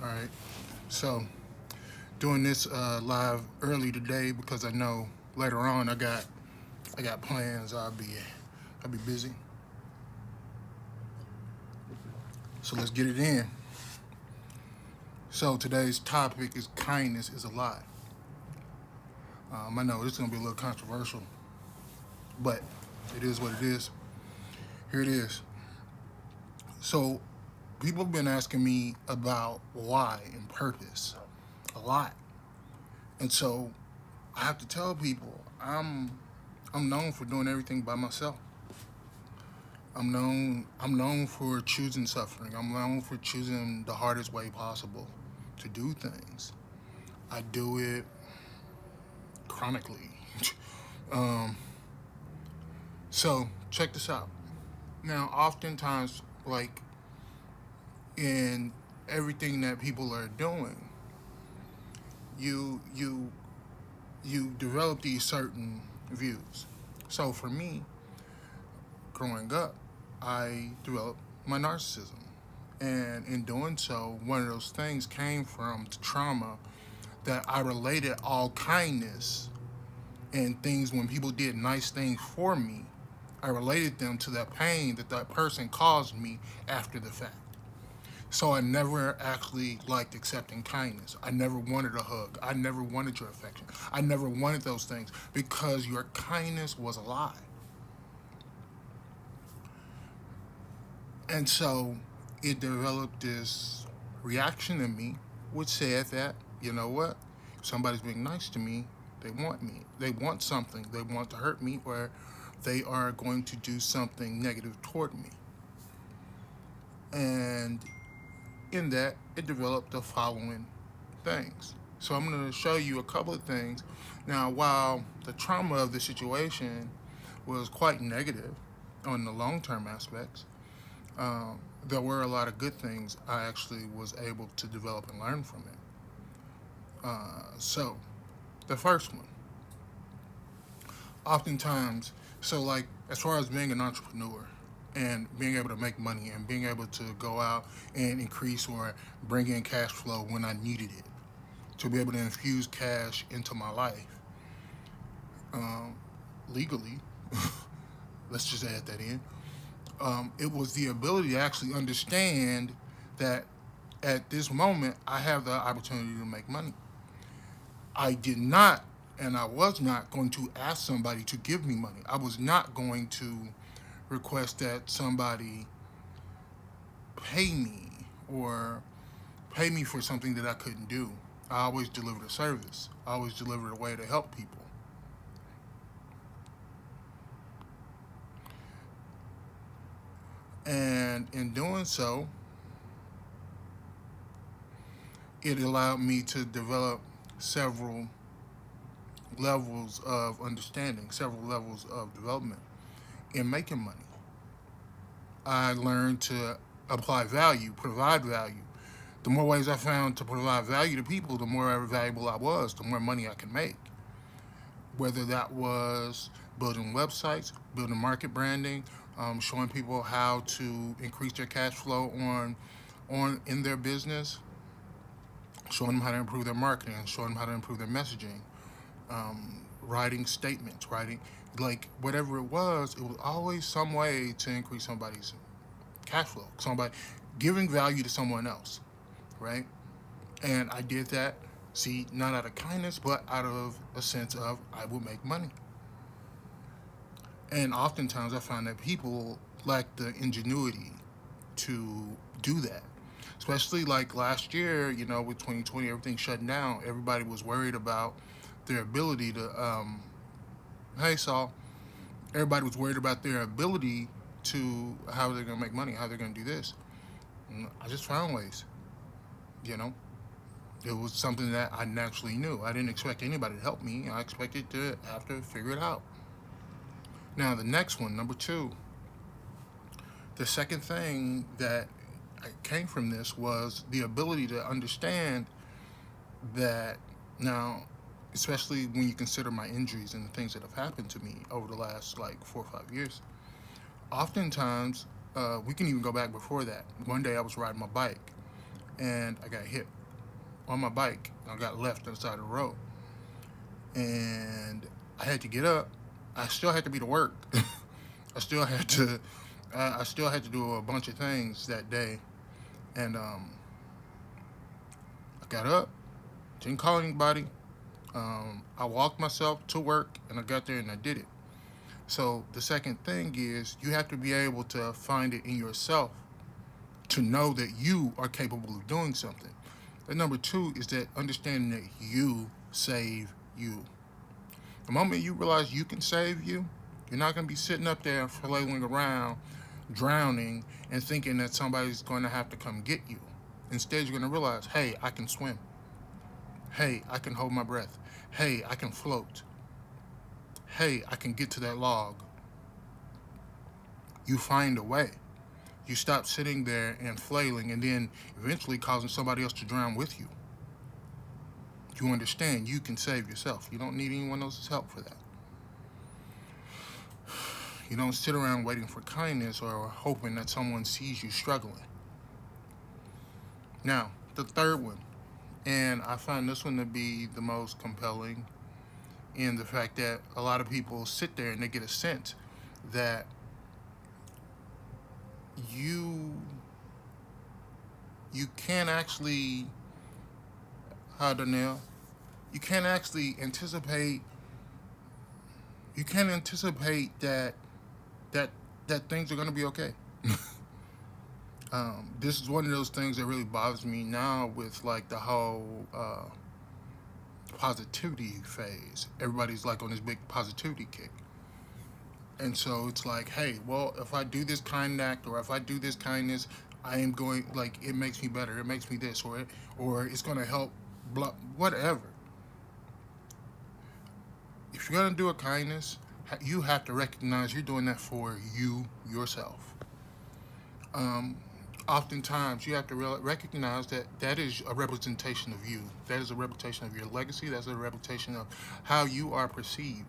All right. So doing this live early today because I know later on I got plans. I'll be busy. So let's get it in. So today's topic is kindness is a lie. I know this is gonna be a little controversial, but it is what it is. Here it is. So people have been asking me about why and purpose a lot, and so I have to tell people I'm known for doing everything by myself. I'm known for choosing suffering. I'm known for choosing the hardest way possible to do things. I do it chronically. um, so check this out. Now, oftentimes, like in everything that people are doing, you you you develop these certain views. So for me, growing up, I developed my narcissism. And in doing so, one of those things came from the trauma that I related all kindness and things when people did nice things for me. I related them to that pain that that person caused me after the fact. So I never actually liked accepting kindness. I never wanted a hug. I never wanted your affection. I never wanted those things because your kindness was a lie. And so it developed this reaction in me, which said that, you know what? If somebody's being nice to me, they want me. They want something. They want to hurt me, or they are going to do something negative toward me. And in that, it developed the following things. So I'm going to show you a couple of things. Now, while the trauma of the situation was quite negative on the long term aspects, there were a lot of good things I actually was able to develop and learn from it. So, the first one, oftentimes, so like as far as being an entrepreneur and being able to make money and being able to go out and increase or bring in cash flow when I needed it, to be able to infuse cash into my life legally, let's just add that in. It was the ability to actually understand that at this moment I have the opportunity to make money. I did not, and I was not going to ask somebody to give me money. I was not going to request that somebody pay me or pay me for something that I couldn't do. I always delivered a service. I always delivered a way to help people. And in doing so, it allowed me to develop several levels of understanding, several levels of development in making money. I learned to apply value, provide value. The more ways I found to provide value to people, the more valuable I was, the more money I could make. Whether that was building websites, building market branding, showing people how to increase their cash flow on in their business, showing them how to improve their marketing, showing them how to improve their messaging, writing statements, writing like whatever it was always some way to increase somebody's cash flow, somebody giving value to someone else, right? And I did that, see, not out of kindness, but out of a sense of I will make money. And oftentimes I find that people lack the ingenuity to do that. Especially like last year, with 2020, everything shutting down, everybody was worried about their ability to, hey, Saul, everybody was worried about their ability to how they're going to make money, how they're going to do this. And I just found ways, you know. It was something that I naturally knew. I didn't expect anybody to help me. I expected to have to figure it out. Now, the next one, number two, the second thing that came from this was the ability to understand that now, especially when you consider my injuries and the things that have happened to me over the last like 4 or 5 years, oftentimes we can even go back before that. One day I was riding my bike and I got hit on my bike. I got left on the side of the road, and I had to get up. I still had to be to work. I still had to. I still had to do a bunch of things that day, and I got up, didn't call anybody. I walked myself to work, and I got there and I did it. So the second thing is you have to be able to find it in yourself to know that you are capable of doing something. And number two is that understanding that you save you. The moment you realize you can save you, you're not going to be sitting up there flailing around, drowning, and thinking that somebody's going to have to come get you. Instead, you're going to realize, hey, I can swim. Hey, I can hold my breath. Hey, I can float. Hey, I can get to that log. You find a way. You stop sitting there and flailing and then eventually causing somebody else to drown with you. You understand you can save yourself. You don't need anyone else's help for that. You don't sit around waiting for kindness or hoping that someone sees you struggling. Now, the third one, and I find this one to be the most compelling in the fact that a lot of people sit there and they get a sense that you you can't actually how to nail you can't actually anticipate that that that things are going to be okay. This is one of those things that really bothers me now with like the whole positivity phase. Everybody's like on this big positivity kick. And so it's like, hey, well, if I do this kind act or if I do this kindness, I am going like it makes me better. It makes me this or it's going to help whatever. If you're going to do a kindness, you have to recognize you're doing that for you yourself. Um, Oftentimes, you have to recognize that that is a representation of you. That is a representation of your legacy. That's a representation of how you are perceived.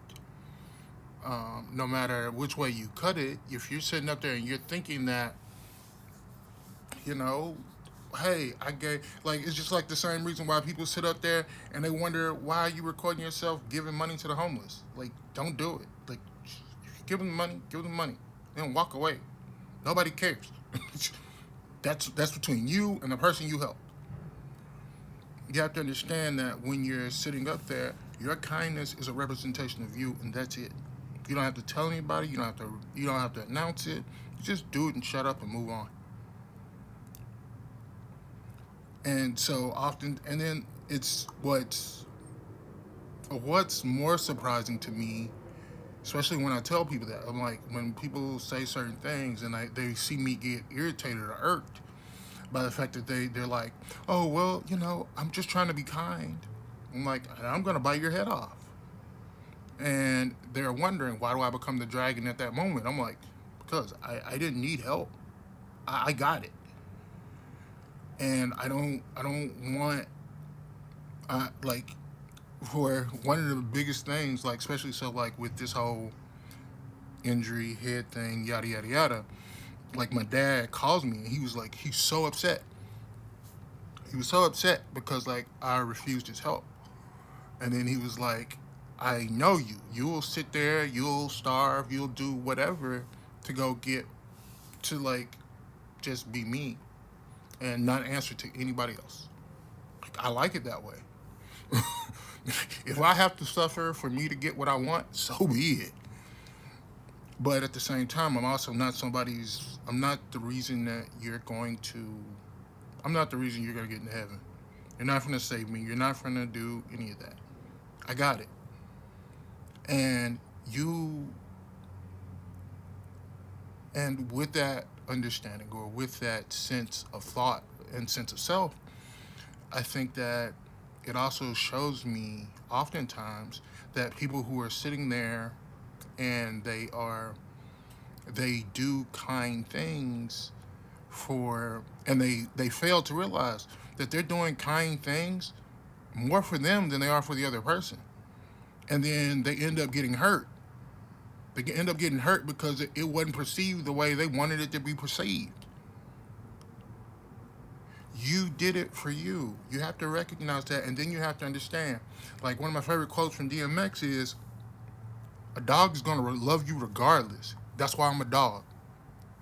No matter which way you cut it, if you're sitting up there and you're thinking that, you know, hey, I gave, like, it's just like the same reason why people sit up there and they wonder why you recording yourself giving money to the homeless. Like, don't do it. Like, if you give them money, give them money. Then walk away. Nobody cares. That's between you and the person you help. You have to understand that when you're sitting up there, your kindness is a representation of you, and that's it. You don't have to tell anybody. You don't have to announce it. You just do it and shut up and move on. And so often, and then it's what's more surprising to me, especially when I tell people that. I'm like, when people say certain things and they see me get irritated or irked by the fact that they're like, oh, well, I'm just trying to be kind. I'm like, I'm going to bite your head off. And they're wondering, why do I become the dragon at that moment? I'm like, because I didn't need help. I got it. And I don't want, like, for one of the biggest things, like, especially so, like, with this whole injury, head thing, yada, yada, yada, like, my dad calls me, and he was like, he's so upset. He was so upset because, like, I refused his help. And then he was like, I know you. You'll sit there, you'll starve, you'll do whatever to go get, to, like, just be me and not answer to anybody else. Like, I like it that way. If I have to suffer for me to get what I want, so be it. But at the same time, I'm also not I'm not the reason that you're going to, I'm not the reason you're going to get into heaven. You're not going to save me. You're not going to do any of that. I got it. And and with that understanding or with that sense of thought and sense of self, I think that it also shows me oftentimes that people who are sitting there and they do kind things and they fail to realize that they're doing kind things more for them than they are for the other person. And then they end up getting hurt. They end up getting hurt because it wasn't perceived the way they wanted it to be perceived. You did it for you. You have to recognize that, and then you have to understand. Like one of my favorite quotes from DMX is, "A dog is gonna love you regardless. That's why I'm a dog.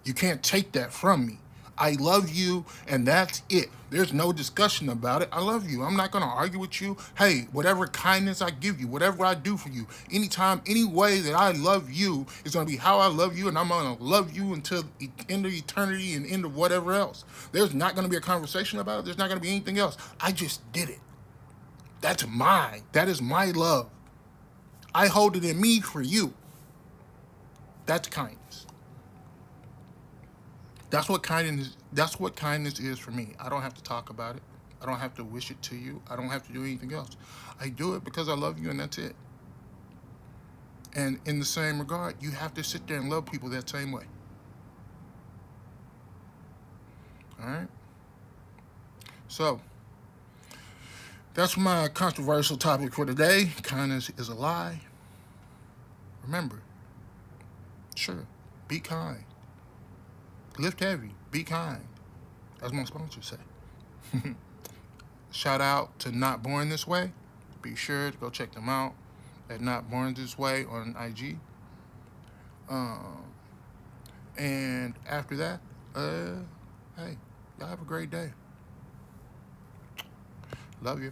You can't take that from me. I love you, and that's it. There's no discussion about it. I love you. I'm not going to argue with you. Hey, whatever kindness I give you, whatever I do for you, anytime, any way that I love you is going to be how I love you, and I'm going to love you until the end of eternity and end of whatever else. There's not going to be a conversation about it. There's not going to be anything else. I just did it. That's mine. That is my love. I hold it in me for you. That's kindness. That's what kindness is for me. I don't have to talk about it. I don't have to wish it to you. I don't have to do anything else. I do it because I love you and that's it. And in the same regard, you have to sit there and love people that same way. All right? So, that's my controversial topic for today. Kindness is a lie. Remember, sure, be kind. Lift heavy, be kind. As my sponsor say. Shout out to Not Born This Way. Be sure to go check them out at Not Born This Way on IG. Um, and after that, hey, y'all have a great day. Love you.